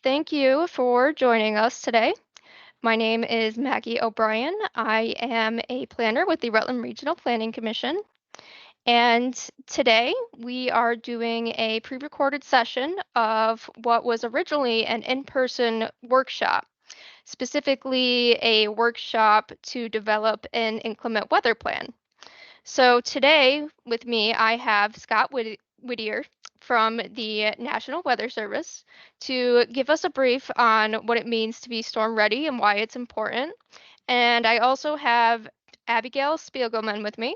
Thank you for joining us today. My name is Maggie O'Brien. I am a planner with the Rutland Regional Planning Commission. And today we are doing a pre-recorded session of what was originally an in-person workshop, specifically a workshop to develop an inclement weather plan. So today with me, I have Scott Whittier from the National Weather Service to give us a brief on what it means to be storm ready and why it's important. And I also have Abigail Spiegelman with me.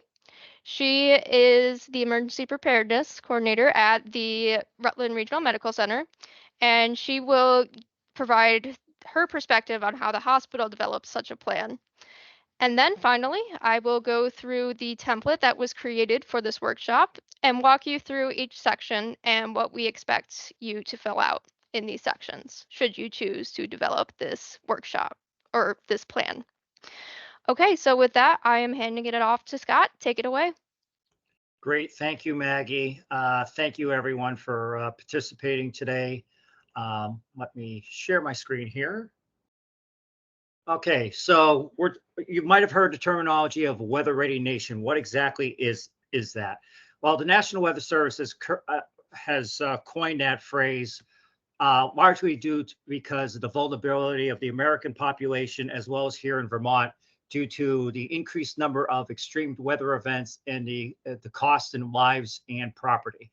She is the Emergency Preparedness Coordinator at the Rutland Regional Medical Center, and she will provide her perspective on how the hospital develops such a plan. And then finally, I will go through the template that was created for this workshop and walk you through each section and what we expect you to fill out in these sections, should you choose to develop this workshop or this plan. Okay, so with that, I am handing it off to Scott. Take it away. Great. Thank you, Maggie. Thank you, everyone, for participating today. Let me share my screen here. Okay, so you might have heard the terminology of weather ready nation. What exactly is that? Well, the National Weather Service has coined that phrase largely because of the vulnerability of the American population, as well as here in Vermont, due to the increased number of extreme weather events and the cost in lives and property.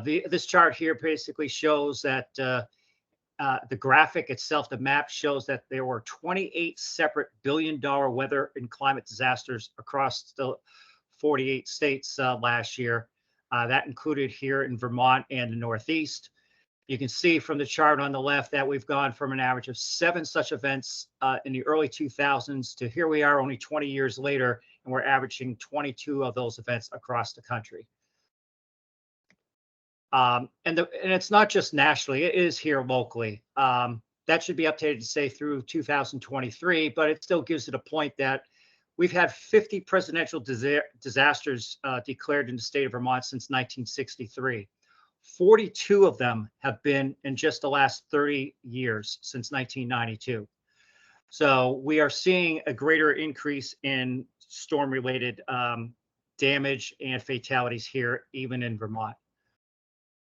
This chart here basically shows that the graphic itself, the map shows that there were 28 separate billion-dollar weather and climate disasters across the 48 states last year. That included here in Vermont and the Northeast. You can see from the chart on the left that we've gone from an average of 7 such events in the early 2000s to here we are only 20 years later, and we're averaging 22 of those events across the country. And it's not just nationally, it is here locally. That should be updated to say through 2023, but it still gives it a point that we've had 50 presidential disasters declared in the state of Vermont since 1963. 42 of them have been in just the last 30 years since 1992. So we are seeing a greater increase in storm-related damage and fatalities here, even in Vermont.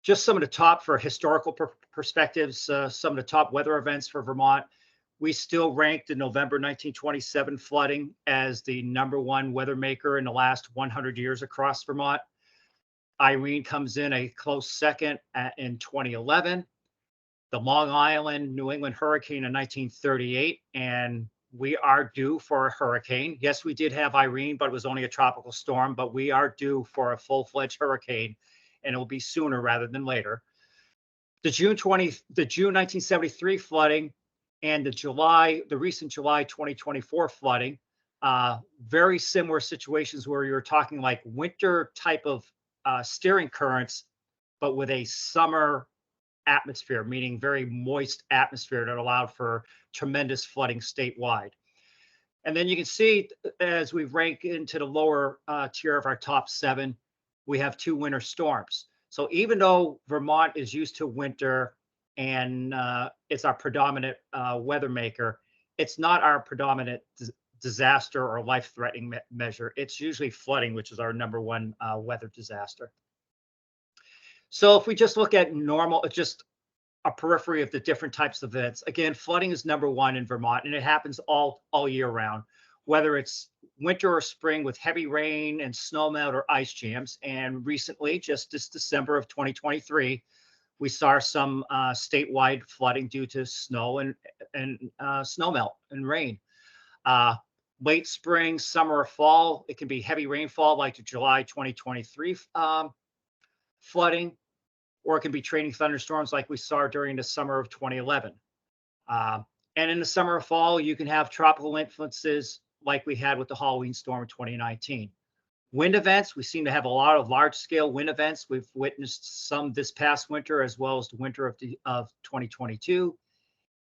Just some of the top for historical perspectives, some of the top weather events for Vermont. We still ranked the November 1927 flooding as the #1 weather maker in the last 100 years across Vermont. Irene comes in a close second in 2011. The Long Island, New England hurricane in 1938, and we are due for a hurricane. Yes, we did have Irene, but it was only a tropical storm, but we are due for a full-fledged hurricane, and it will be sooner rather than later. The June 1973 flooding and the recent July 2024 flooding, very similar situations where you're talking like winter type of steering currents, but with a summer atmosphere, meaning very moist atmosphere that allowed for tremendous flooding statewide. And then you can see as we rank into the lower tier of our top 7, we have 2 winter storms. So even though Vermont is used to winter and it's our predominant weather maker, it's not our predominant disaster or life-threatening measure. It's usually flooding, which is our #1 weather disaster. So if we just look at normal, just a periphery of the different types of events, again, flooding is #1 in Vermont, and it happens all year round, whether it's winter or spring with heavy rain and snowmelt or ice jams. And recently, just this December of 2023, we saw some statewide flooding due to snow and snowmelt and rain. Late spring, summer, or fall, it can be heavy rainfall like the July 2023 flooding, or it can be training thunderstorms like we saw during the summer of 2011. And in the summer or fall, you can have tropical influences like we had with the Halloween storm in 2019. Wind events, we seem to have a lot of large-scale wind events. We've witnessed some this past winter as well as the winter of 2022.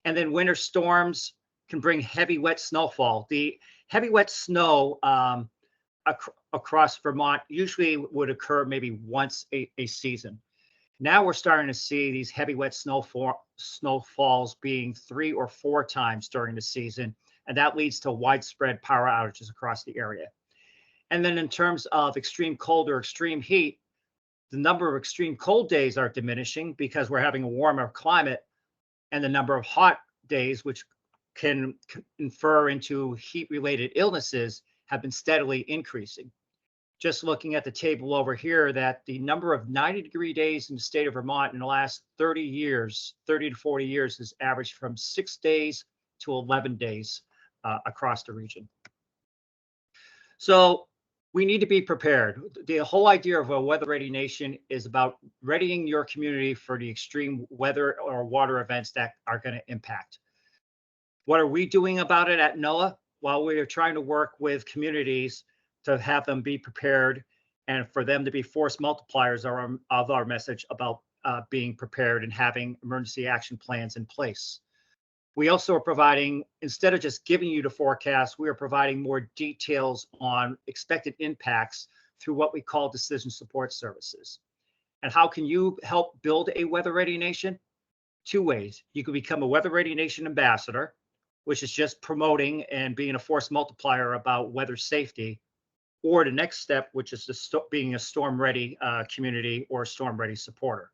And then winter storms can bring heavy, wet snowfall. The heavy, wet snow across Vermont usually would occur maybe once a season. Now we're starting to see these heavy wet snowfalls being 3 or 4 times during the season, and that leads to widespread power outages across the area. And then in terms of extreme cold or extreme heat, the number of extreme cold days are diminishing because we're having a warmer climate, and the number of hot days, which can infer into heat-related illnesses, have been steadily increasing. Just looking at the table over here, that the number of 90-degree days in the state of Vermont in the last 30 to 40 years, has averaged from 6 days to 11 days across the region. So we need to be prepared. The whole idea of a weather-ready nation is about readying your community for the extreme weather or water events that are going to impact. What are we doing about it at NOAA? Well, we are trying to work with communities to have them be prepared and for them to be force multipliers of our message about being prepared and having emergency action plans in place. We also are providing, instead of just giving you the forecast, we are providing more details on expected impacts through what we call decision support services. And how can you help build a weather-ready nation? 2 ways. You can become a weather-ready nation ambassador, which is just promoting and being a force multiplier about weather safety, or the next step, which is being a storm-ready community or storm-ready supporter.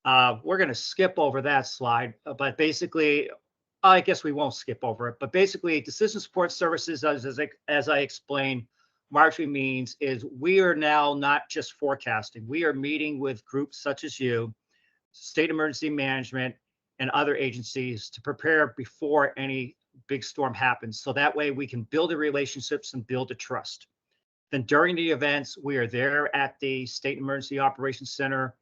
We're going to skip over that slide, but basically, I guess we won't skip over it. But basically, decision support services, as I explained, largely means is we are now not just forecasting. We are meeting with groups such as you, state emergency management, and other agencies to prepare before any big storm happens. So that way we can build the relationships and build the trust. Then during the events, we are there at the State Emergency Operations Center,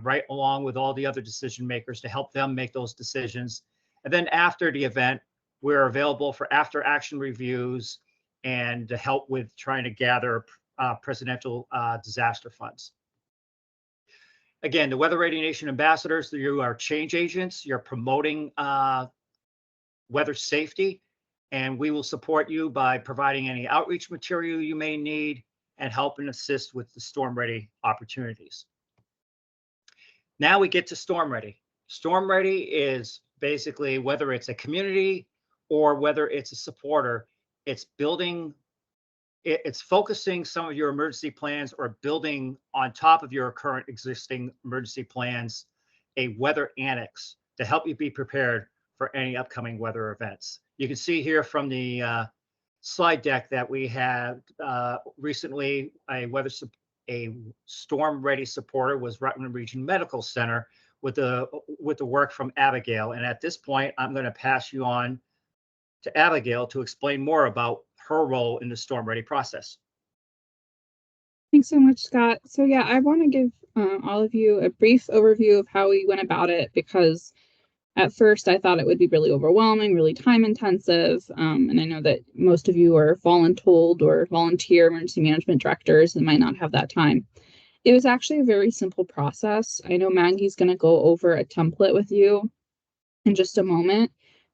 right along with all the other decision makers to help them make those decisions. And then after the event, we're available for after action reviews and to help with trying to gather presidential disaster funds. Again, the Weather Ready Nation ambassadors, you are change agents. You're promoting weather safety, and we will support you by providing any outreach material you may need and help and assist with the storm ready opportunities. Now we get to storm ready. Storm ready is basically whether it's a community or whether it's a supporter, it's building, it's focusing some of your emergency plans or building on top of your current existing emergency plans a weather annex to help you be prepared for any upcoming weather events. You can see here from the slide deck that we had recently a storm ready supporter was Rutland Regional Medical Center with the work from Abigail. And at this point, I'm going to pass you on to Abigail to explain more about her role in the storm ready process. Thanks so much, Scott. So yeah, I want to give all of you a brief overview of how we went about it, because at first I thought it would be really overwhelming, really time intensive. And I know that most of you are voluntold or volunteer emergency management directors and might not have that time. It was actually a very simple process. I know Maggie's going to go over a template with you in just a moment,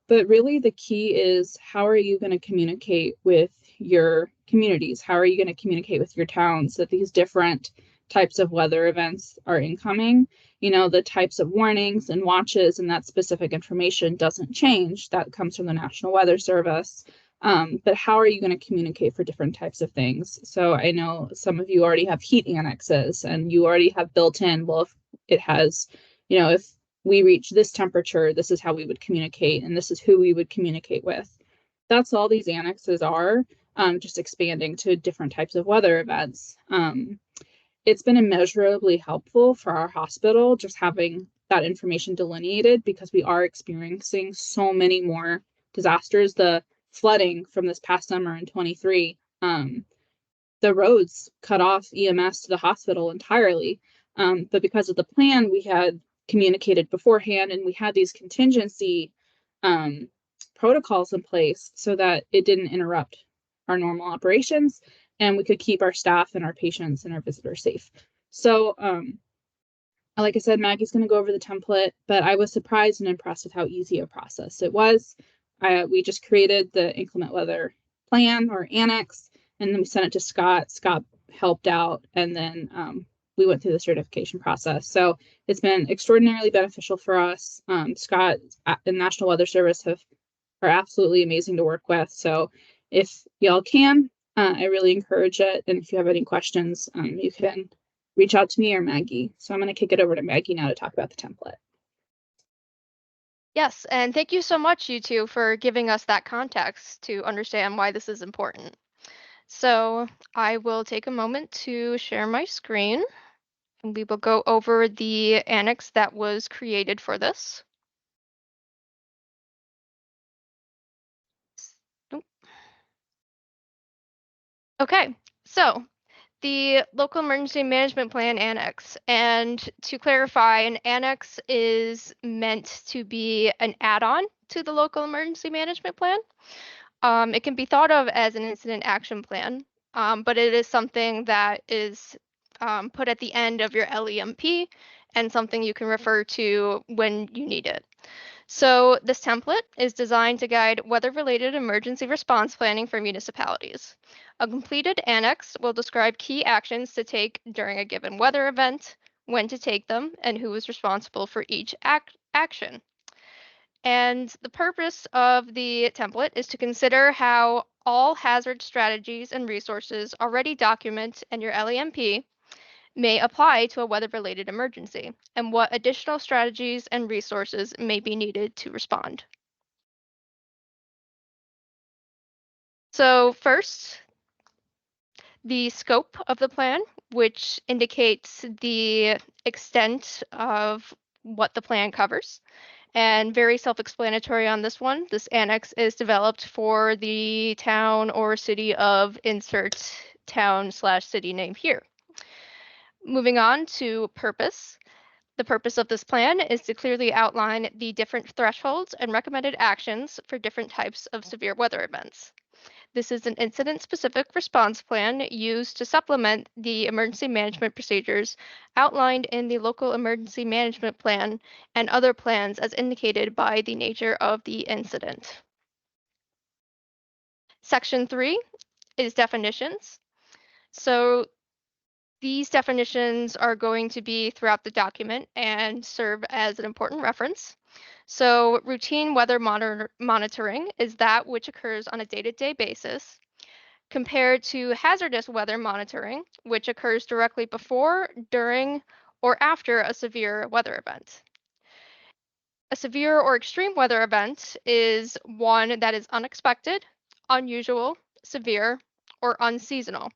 but really the key is, how are you going to communicate with your communities? How are you going to communicate with your towns that these different types of weather events are incoming? You know, the types of warnings and watches and that specific information doesn't change. That comes from the National Weather Service. But how are you going to communicate for different types of things? So I know some of you already have heat annexes and you already have built in, well, if it has, you know, if we reach this temperature, this is how we would communicate and this is who we would communicate with. That's all these annexes are, just expanding to different types of weather events. It's been immeasurably helpful for our hospital just having that information delineated, because we are experiencing so many more disasters. The flooding from this past summer in 23, the roads cut off EMS to the hospital entirely. But because of the plan we had communicated beforehand, and we had these contingency protocols in place so that it didn't interrupt our normal operations, and we could keep our staff and our patients and our visitors safe. So, like I said, Maggie's going to go over the template, but I was surprised and impressed with how easy a process it was. We just created the inclement weather plan or annex, and then we sent it to Scott. Scott helped out, and then we went through the certification process. So it's been extraordinarily beneficial for us. Scott and National Weather Service are absolutely amazing to work with. So if y'all can, I really encourage it. And if you have any questions, you can reach out to me or Maggie. So I'm going to kick it over to Maggie now to talk about the template. Yes, and thank you so much, you two, for giving us that context to understand why this is important. So I will take a moment to share my screen, and we will go over the annex that was created for this. Okay, so the Local Emergency Management Plan Annex. And to clarify, an annex is meant to be an add-on to the Local Emergency Management Plan. It can be thought of as an incident action plan, but it is something that is put at the end of your LEMP and something you can refer to when you need it. So this template is designed to guide weather-related emergency response planning for municipalities. A completed annex will describe key actions to take during a given weather event, when to take them, and who is responsible for each action. And the purpose of the template is to consider how all hazard strategies and resources already documented in your LEMP may apply to a weather-related emergency, and what additional strategies and resources may be needed to respond. So first, the scope of the plan, which indicates the extent of what the plan covers. And very self-explanatory on this one. This annex is developed for the town or city of insert town/city name here. Moving on to purpose. The purpose of this plan is to clearly outline the different thresholds and recommended actions for different types of severe weather events. This is an incident-specific response plan used to supplement the emergency management procedures outlined in the local emergency management plan and other plans as indicated by the nature of the incident. Section 3 is definitions. So these definitions are going to be throughout the document and serve as an important reference. So routine weather monitoring is that which occurs on a day-to-day basis, compared to hazardous weather monitoring, which occurs directly before, during, or after a severe weather event. A severe or extreme weather event is one that is unexpected, unusual, severe, or unseasonal.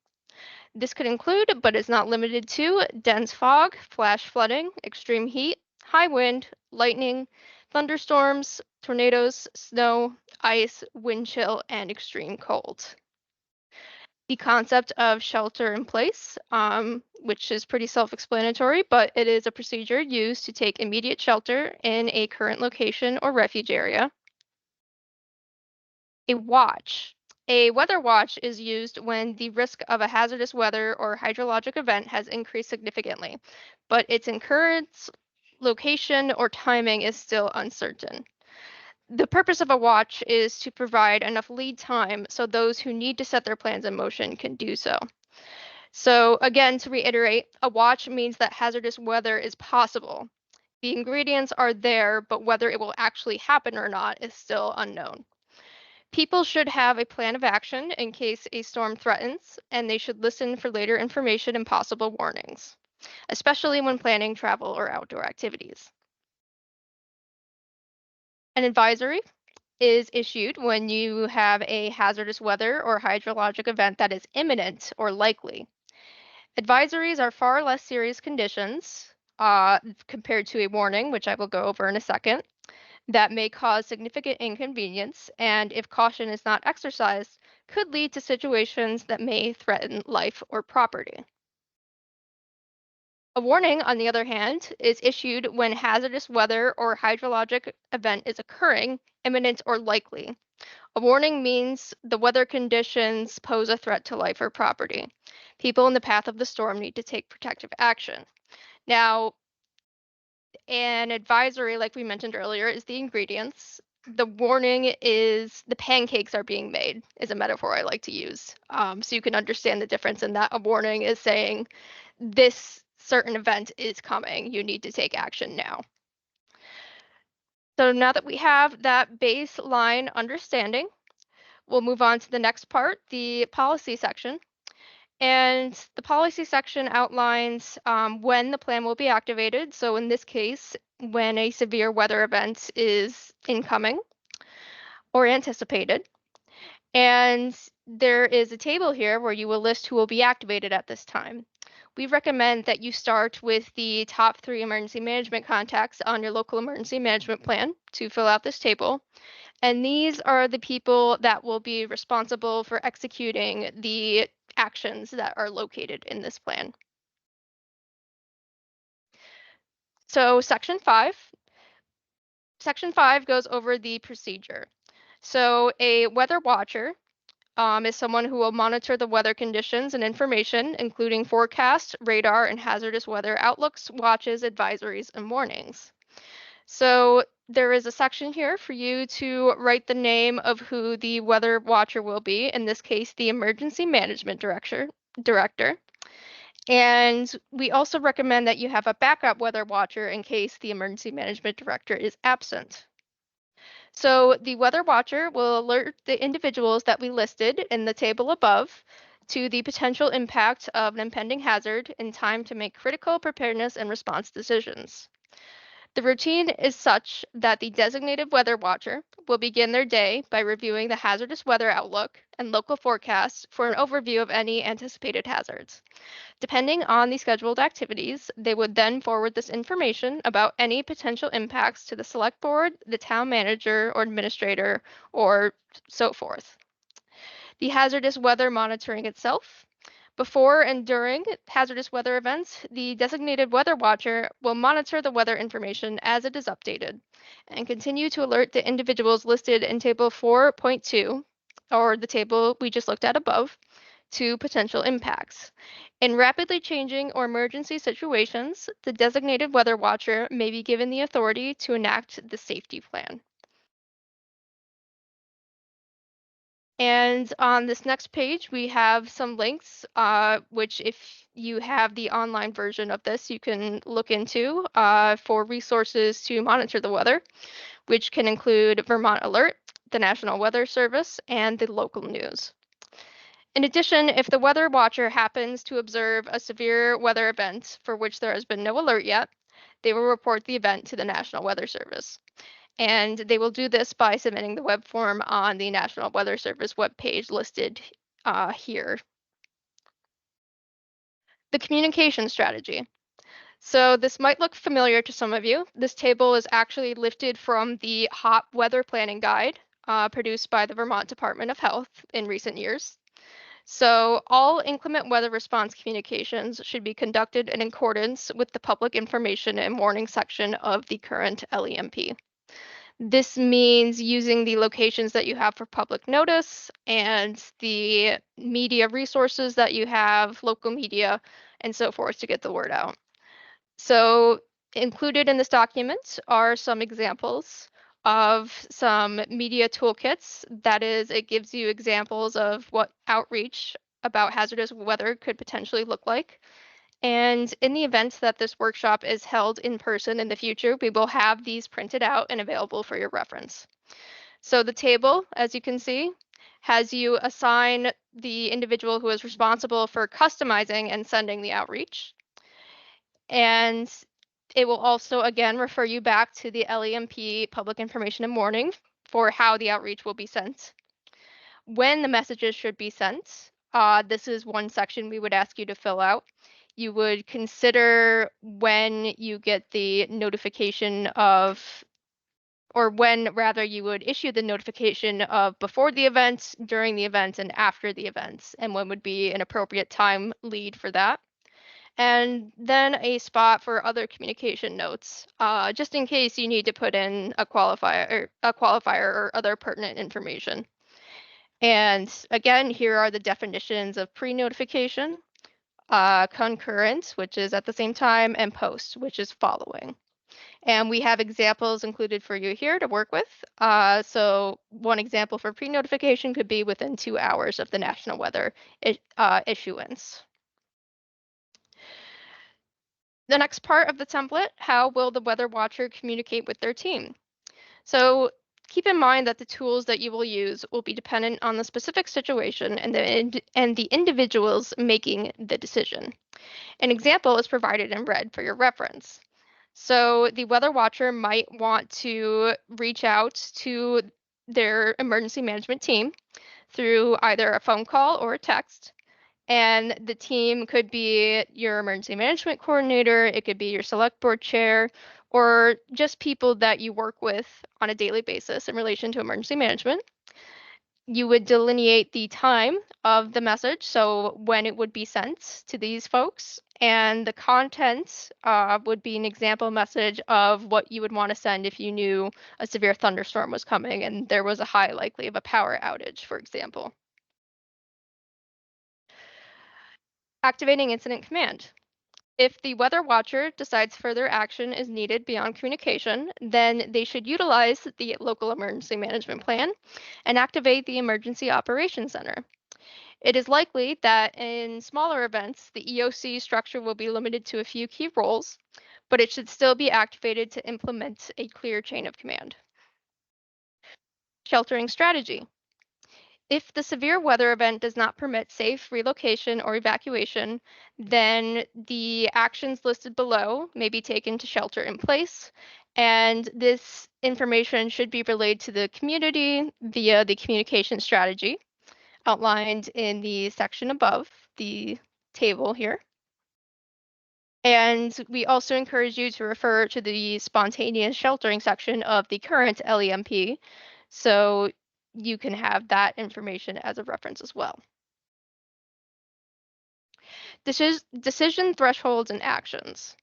This could include, but is not limited to, dense fog, flash flooding, extreme heat, high wind, lightning, thunderstorms, tornadoes, snow, ice, wind chill, and extreme cold. The concept of shelter in place, which is pretty self-explanatory, but it is a procedure used to take immediate shelter in a current location or refuge area. A watch. A weather watch is used when the risk of a hazardous weather or hydrologic event has increased significantly, but its occurrence, location, or timing is still uncertain. The purpose of a watch is to provide enough lead time so those who need to set their plans in motion can do so. So again, to reiterate, a watch means that hazardous weather is possible. The ingredients are there, but whether it will actually happen or not is still unknown. People should have a plan of action in case a storm threatens, and they should listen for later information and possible warnings, especially when planning travel or outdoor activities. An advisory is issued when you have a hazardous weather or hydrologic event that is imminent or likely. Advisories are far less serious conditions compared to a warning, which I will go over in a second, that may cause significant inconvenience, and if caution is not exercised, could lead to situations that may threaten life or property. A warning, on the other hand, is issued when hazardous weather or hydrologic event is occurring, imminent or likely. A warning means the weather conditions pose a threat to life or property. People in the path of the storm need to take protective action. Now, an advisory, like we mentioned earlier, is the ingredients. The warning is the pancakes are being made, is a metaphor I like to use. So you can understand the difference in that. A warning is saying this certain event is coming. You need to take action now. So now that we have that baseline understanding, we'll move on to the next part, the policy section. And the policy section outlines when the plan will be activated. So in this case, when a severe weather event is incoming or anticipated. And there is a table here where you will list who will be activated at this time. We recommend that you start with the top 3 emergency management contacts on your local emergency management plan to fill out this table. And these are the people that will be responsible for executing the actions that are located in this plan. So Section 5 goes over the procedure. So a weather watcher is someone who will monitor the weather conditions and information, including forecasts, radar, and hazardous weather outlooks, watches, advisories, and warnings. So there is a section here for you to write the name of who the weather watcher will be, in this case, the emergency management director. And we also recommend that you have a backup weather watcher in case the emergency management director is absent. So the weather watcher will alert the individuals that we listed in the table above to the potential impact of an impending hazard in time to make critical preparedness and response decisions. The routine is such that the designated weather watcher will begin their day by reviewing the hazardous weather outlook and local forecasts for an overview of any anticipated hazards. Depending on the scheduled activities, they would then forward this information about any potential impacts to the select board, the town manager or administrator, or so forth. The hazardous weather monitoring itself. Before and during hazardous weather events, the designated weather watcher will monitor the weather information as it is updated and continue to alert the individuals listed in Table 4.2, or the table we just looked at above, to potential impacts. In rapidly changing or emergency situations, the designated weather watcher may be given the authority to enact the safety plan. And on this next page, we have some links, which if you have the online version of this, you can look into for resources to monitor the weather, which can include Vermont Alert, the National Weather Service, and the local news. In addition, if the weather watcher happens to observe a severe weather event for which there has been no alert yet, they will report the event to the National Weather Service. And they will do this by submitting the web form on the National Weather Service webpage listed here. The communication strategy. So this might look familiar to some of you. This table is actually lifted from the Hot Weather Planning Guide produced by the Vermont Department of Health in recent years. So all inclement weather response communications should be conducted in accordance with the public information and warning section of the current LEMP. This means using the locations that you have for public notice and the media resources that you have, local media, and so forth to get the word out. So included in this document are some examples of some media toolkits. That is, it gives you examples of what outreach about hazardous weather could potentially look like. And in the event that this workshop is held in person in the future, we will have these printed out and available for your reference. So the table, as you can see, has you assign the individual who is responsible for customizing and sending the outreach. And it will also, again, refer you back to the LEMP Public Information and Warning for how the outreach will be sent. When the messages should be sent, this is one section we would ask you to fill out. You would consider when you get the notification of, or when rather you would issue the notification of before the event, during the event, and after the events, and when would be an appropriate time lead for that. And then a spot for other communication notes, just in case you need to put in a qualifier or other pertinent information. And again, here are the definitions of pre-notification, concurrent, which is at the same time, and post, which is following. And we have examples included for you here to work with. So one example for pre-notification could be within 2 hours of the national weather issuance. The next part of the template, how will the weather watcher communicate with their team? So keep in mind that the tools that you will use will be dependent on the specific situation and the individuals making the decision. An example is provided in red for your reference. So the weather watcher might want to reach out to their emergency management team through either a phone call or a text. And the team could be your emergency management coordinator, it could be your select board chair, or just people that you work with on a daily basis in relation to emergency management. You would delineate the time of the message, so when it would be sent to these folks, and the content would be an example message of what you would want to send if you knew a severe thunderstorm was coming and there was a high likely of a power outage, for example. Activating incident command. If the weather watcher decides further action is needed beyond communication, then they should utilize the local emergency management plan and activate the Emergency Operations Center. It is likely that in smaller events, the EOC structure will be limited to a few key roles, but it should still be activated to implement a clear chain of command. Sheltering strategy. If the severe weather event does not permit safe relocation or evacuation, then the actions listed below may be taken to shelter in place. And this information should be relayed to the community via the communication strategy outlined in the section above the table here. And we also encourage you to refer to the spontaneous sheltering section of the current LEMP, so you can have that information as a reference as well. Decision thresholds and actions.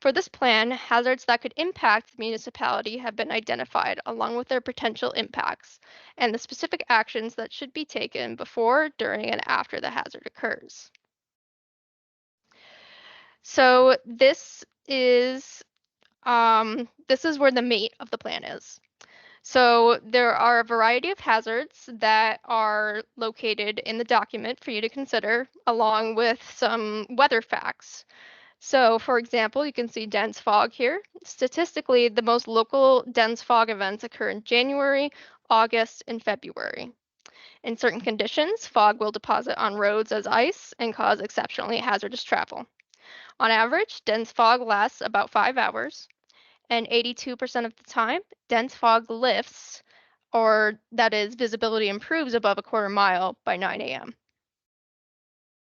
For this plan, hazards that could impact the municipality have been identified along with their potential impacts and the specific actions that should be taken before, during, and after the hazard occurs. So this is where the meat of the plan is. So there are a variety of hazards that are located in the document for you to consider, along with some weather facts. So for example, you can see dense fog here. Statistically, the most local dense fog events occur in January, August, and February. In certain conditions, fog will deposit on roads as ice and cause exceptionally hazardous travel. On average, dense fog lasts about 5 hours, and 82% of the time, dense fog lifts, or that is, visibility improves above a quarter mile by 9 a.m.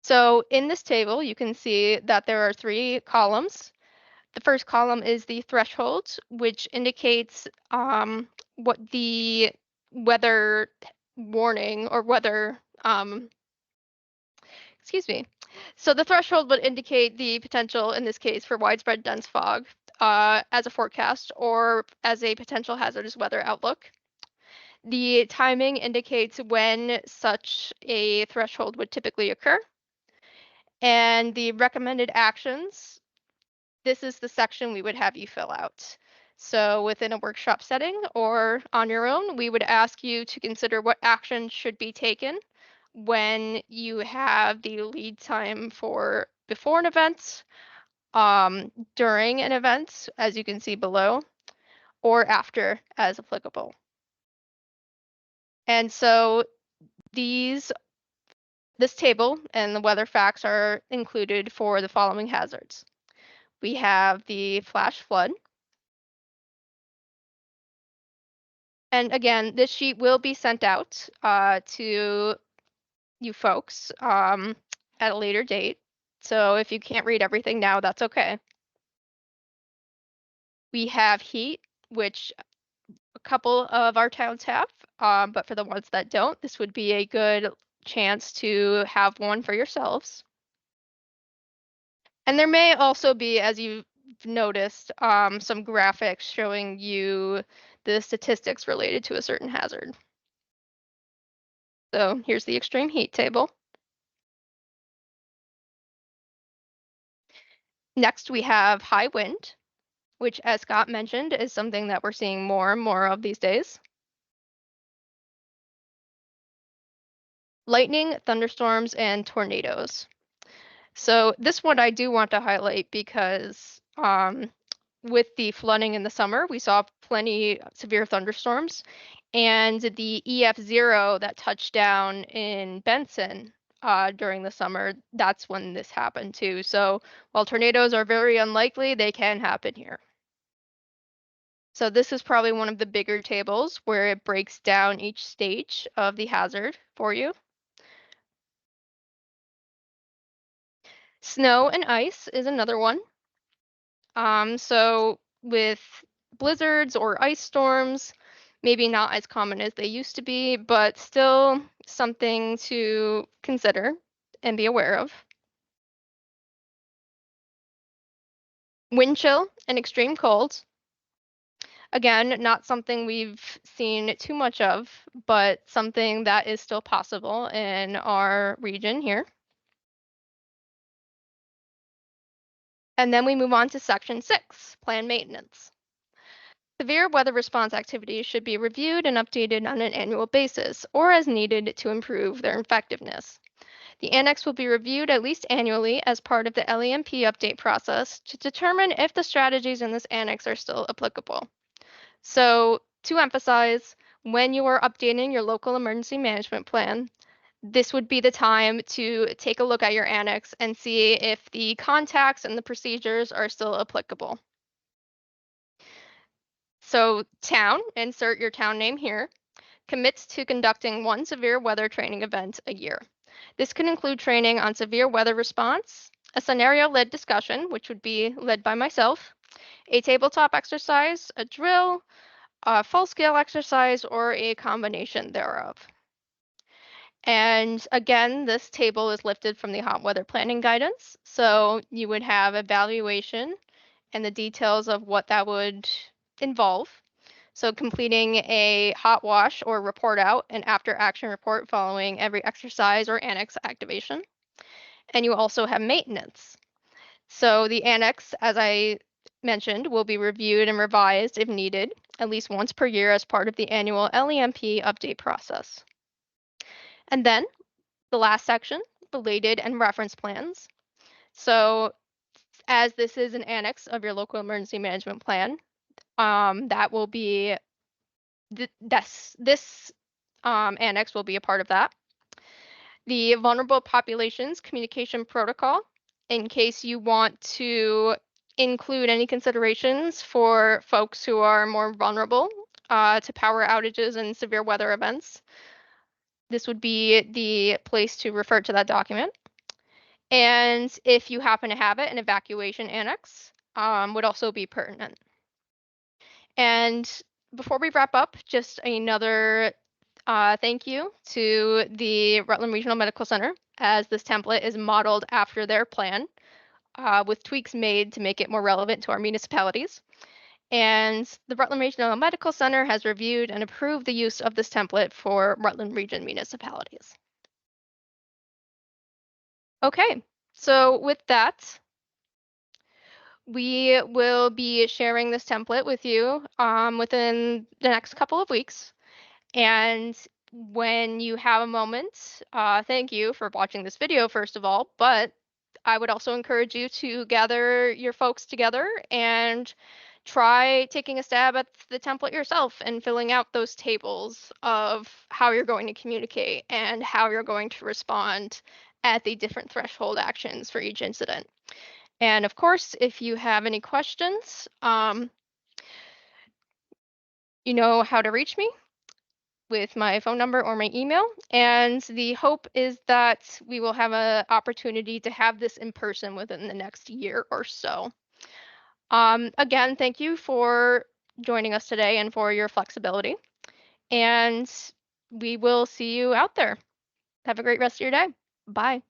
So in this table, you can see that there are 3 columns. The first column is the threshold, which indicates what the weather warning or weather, excuse me. So the threshold would indicate the potential, in this case, for widespread dense fog as a forecast or as a potential hazardous weather outlook. The timing indicates when such a threshold would typically occur. And the recommended actions, this is the section we would have you fill out. So within a workshop setting or on your own, we would ask you to consider what actions should be taken when you have the lead time for before an event, during an event, as you can see below, or after as applicable. And so this table and the weather facts are included for the following hazards. We have the flash flood. And again, this sheet will be sent out to you folks at a later date. So if you can't read everything now, that's okay. We have heat, which a couple of our towns have, but for the ones that don't, this would be a good chance to have one for yourselves. And there may also be, as you've noticed, some graphics showing you the statistics related to a certain hazard. So here's the extreme heat table. Next, we have high wind, which, as Scott mentioned, is something that we're seeing more and more of these days. Lightning, thunderstorms, and tornadoes. So this one I do want to highlight because with the flooding in the summer, we saw plenty severe thunderstorms, and the EF0 that touched down in Benson during the summer, that's when this happened too. So while tornadoes are very unlikely, they can happen here. So this is probably one of the bigger tables where it breaks down each stage of the hazard for you. Snow and ice is another one. So with blizzards or ice storms, maybe not as common as they used to be, but still something to consider and be aware of. Wind chill and extreme cold. Again, not something we've seen too much of, but something that is still possible in our region here. And then we move on to section 6, plan maintenance. Severe weather response activities should be reviewed and updated on an annual basis or as needed to improve their effectiveness. The annex will be reviewed at least annually as part of the LEMP update process to determine if the strategies in this annex are still applicable. So to emphasize, when you are updating your local emergency management plan, this would be the time to take a look at your annex and see if the contacts and the procedures are still applicable. So town, insert your town name here, commits to conducting one severe weather training event a year. This could include training on severe weather response, a scenario-led discussion, which would be led by myself, a tabletop exercise, a drill, a full-scale exercise, or a combination thereof. And again, this table is lifted from the hot weather planning guidance. So you would have evaluation and the details of what that would involve. So completing a hot wash or report out and after action report following every exercise or annex activation. And you also have maintenance. So the annex, as I mentioned, will be reviewed and revised if needed at least once per year as part of the annual LEMP update process. And then the last section, related and reference plans. So as this is an annex of your local emergency management plan, that will be this annex will be a part of that. The vulnerable populations communication protocol, in case you want to include any considerations for folks who are more vulnerable to power outages and severe weather events. This would be the place to refer to that document. And if you happen to have it, an evacuation annex would also be pertinent. And before we wrap up, just another thank you to the Rutland Regional Medical Center, as this template is modeled after their plan with tweaks made to make it more relevant to our municipalities. And the Rutland Regional Medical Center has reviewed and approved the use of this template for Rutland Region municipalities. Okay, so with that, we will be sharing this template with you within the next couple of weeks. And when you have a moment, thank you for watching this video, first of all, but I would also encourage you to gather your folks together and try taking a stab at the template yourself and filling out those tables of how you're going to communicate and how you're going to respond at the different threshold actions for each incident. And of course, if you have any questions, you know how to reach me with my phone number or my email. And the hope is that we will have an opportunity to have this in person within the next year or so. Again, thank you for joining us today and for your flexibility. And we will see you out there. Have a great rest of your day. Bye.